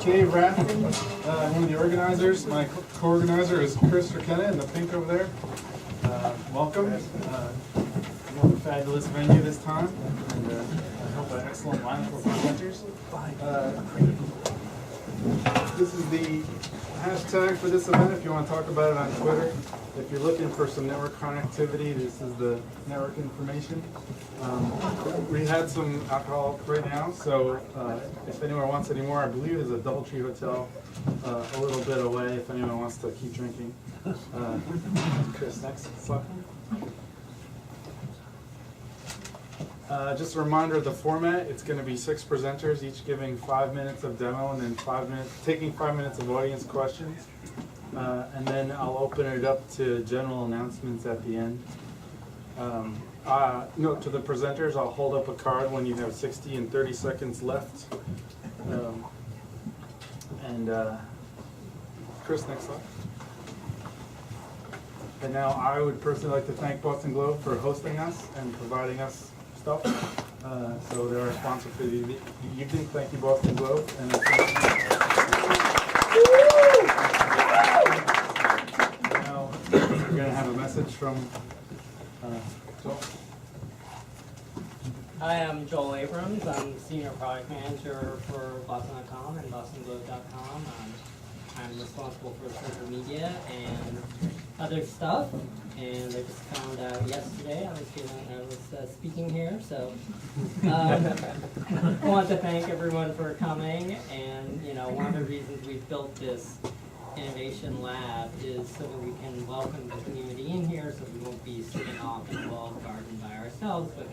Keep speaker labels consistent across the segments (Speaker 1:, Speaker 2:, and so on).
Speaker 1: cave rafting. One of the organizers. My co-organizer is Chris Rakenna in the pink over there. Welcome. Another fabulous venue this time, and I hope an excellent lineup of presenters. This is the hashtag for this event if you want to talk about it on Twitter. If you're looking for some network connectivity, this is the network information. We had some alcohol right now, so if anyone wants any more, I believe there's a DoubleTree Hotel a little bit away if anyone wants to keep drinking. Chris, next slide. Just a reminder of the format. It's going to be 6 presenters, each giving 5 minutes of demo and then taking 5 minutes of audience questions. And then I'll open it up to general announcements at the end. Note to the presenters, I'll hold up a card when you have 60 and 30 seconds left. Chris, next slide. And now I would personally like to thank Boston Globe for hosting us and providing us stuff. So they're our sponsor for the evening. Thank you, Boston Globe. And now we're going to have a message from Joel.
Speaker 2: Hi, I'm Joel Abrams. I'm Senior Product Manager for Boston.com and BostonGlobe.com. I'm responsible for social media and other stuff. And I just found out yesterday I was speaking here, so I want to thank everyone for coming. And one of the reasons we've built this innovation lab is so that we can welcome the community in here, so we won't be sitting off in a walled garden by ourselves, but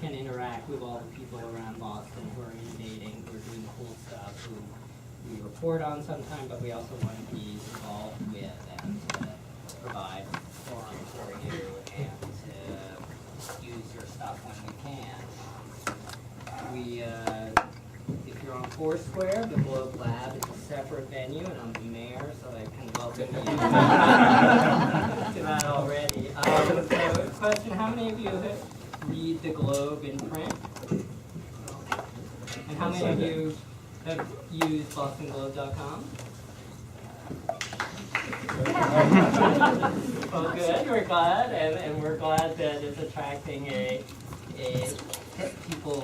Speaker 2: can interact with all the people around Boston who are innovating, who are doing cool stuff, who we report on sometimes, but we also want to be involved with and provide forums for you and to use your stuff when we can. If you're on Foursquare, the Globe Lab is a separate venue, and I'm the mayor, so I can welcome you to that already. So, question: how many of you read the Globe in print? And how many of you have used BostonGlobe.com? Well, good. We're glad, and we're glad that it's attracting people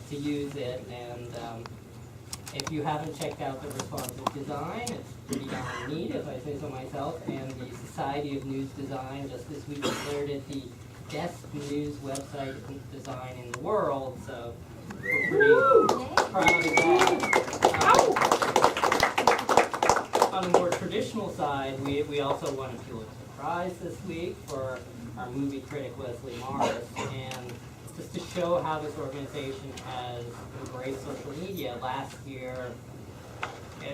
Speaker 2: to use it. And if you haven't checked out the responsive design, it's pretty darn neat, if I say so myself. And the Society of News Design just this week declared it the best news website design in the world. So we're pretty proud of that. On a more traditional side, we also won a Pulitzer Prize this week for our movie critic Leslie Morris, and just to show how this organization has embraced social media. Last year,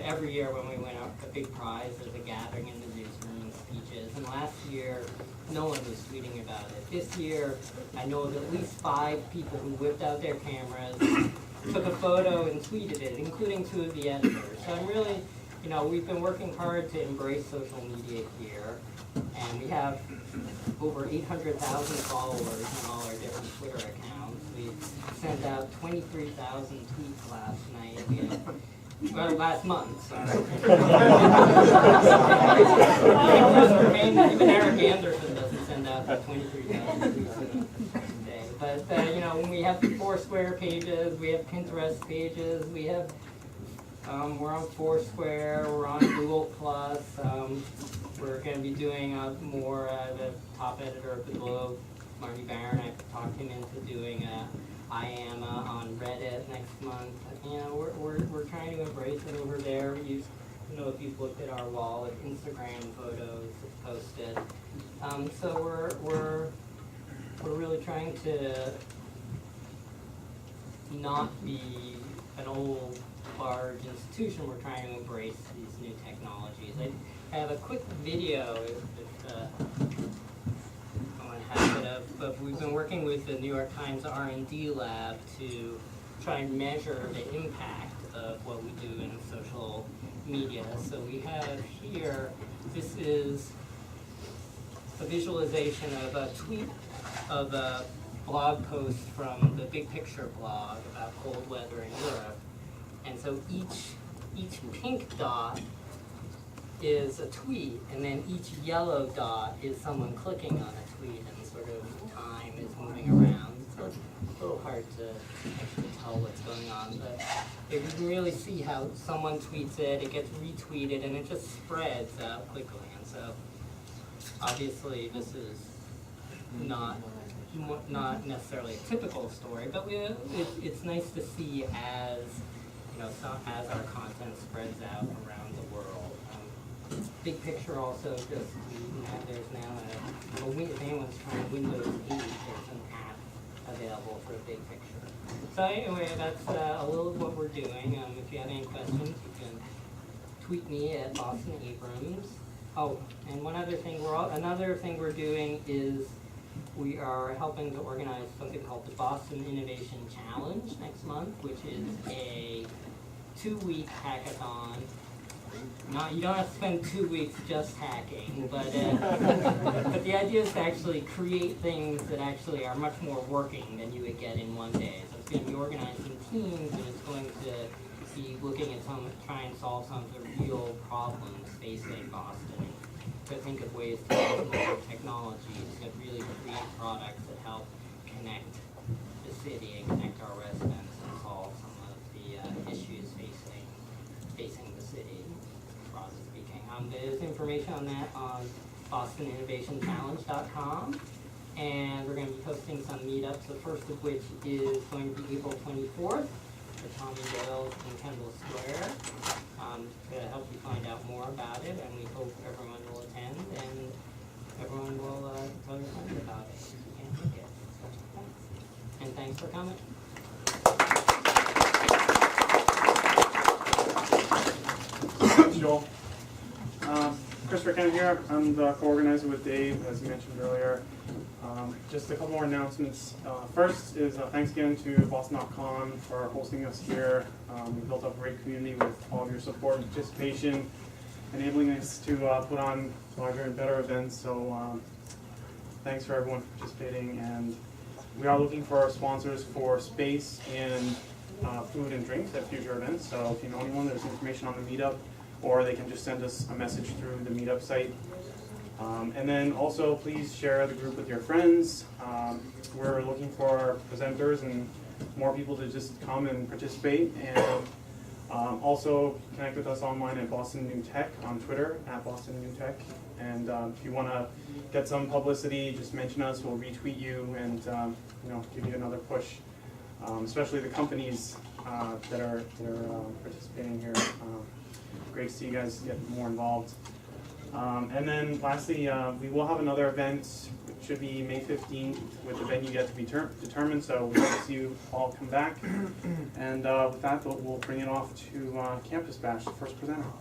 Speaker 2: every year when we win a big prize, there's a gathering in the newsroom and speeches, and last year no one was tweeting about it. This year, I know of at least 5 people who whipped out their cameras, took a photo and tweeted it, including 2 of the editors. So I'm really, we've been working hard to embrace social media here, and we have over 800,000 followers on all our different Twitter accounts. We sent out 23,000 tweets last night. Last month, sorry. Even Eric Anderson doesn't send out 23,000 tweets a day. But when we have Foursquare pages, we have Pinterest pages, we have we're on Foursquare, we're on Google+. We're going to be doing more. The top editor of the Globe, Marty Barron, I talked him into doing I Am on Reddit next month. We're trying to embrace it over there. If you've looked at our wall of Instagram photos posted. So we're really trying to not be an old, large institution. We're trying to embrace these new technologies. I have a quick video if someone has it of, but we've been working with the New York Times R&D lab to try and measure the impact of what we do in social media. So we have here, this is a visualization of a tweet of a blog post from the Big Picture blog about cold weather in Europe. And so each each pink dot is a tweet, and then each yellow dot is someone clicking on a tweet, and sort of time is moving around. So it's a little hard to actually tell what's going on, but you can really see how someone tweets it, it gets retweeted, and it just spreads out quickly. And so obviously this is not necessarily a typical story, but it's nice to see as as our content spreads out around the world. Big picture also just there's now if anyone's trying Windows 8, there's an app available for a big picture. So anyway, that's a little of what we're doing. If you have any questions, you can tweet me at Boston Abrams. Oh, and one other thing another thing we're doing is we are helping to organize something called the Boston Innovation Challenge next month, which is a 2-week hackathon. You don't have to spend 2 weeks just hacking, but the idea is to actually create things that actually are much more working than you would get in one day. So it's going to be organized in teams, and it's going to be looking at try and solve some of the real problems facing Boston, to think of ways to use mobile technologies to really create products that help connect the city and connect our residents and solve some of the issues facing the city, broadly speaking. There's information on that on bostoninnovationchallenge.com, and we're going to be hosting some meetups, the first of which is going to be April 24th at Tommy Dale's in Kendall Square, to help you find out more about it, and we hope everyone will attend and everyone will tell your friends about it if you can't make it. So, thanks. And thanks for coming.
Speaker 3: Thanks, Joel. Christopher Kennedy here. I'm the co-organizer with Dave, as you mentioned earlier. Just a couple more announcements. First is thanks again to Boston.com for hosting us here. We built up a great community with all of your support and participation, enabling us to put on larger and better events. So thanks for everyone participating. And we are looking for sponsors for space and food and drinks at future events. So if you know anyone, there's information on the meetup, or they can just send us a message through the meetup site. And then also please share the group with your friends. We're looking for presenters and more people to just come and participate. And also connect with us online at Boston New Tech on Twitter, at Boston New Tech. And if you want to get some publicity, just mention us. We'll retweet you and give you another push. Especially the companies that are participating here. Great to see you guys get more involved. And then lastly, we will have another event, which should be May 15th, with the venue yet to be determined, so we hope to see you all come back. And with that, we'll bring it off to Campus Bash, the first presenter.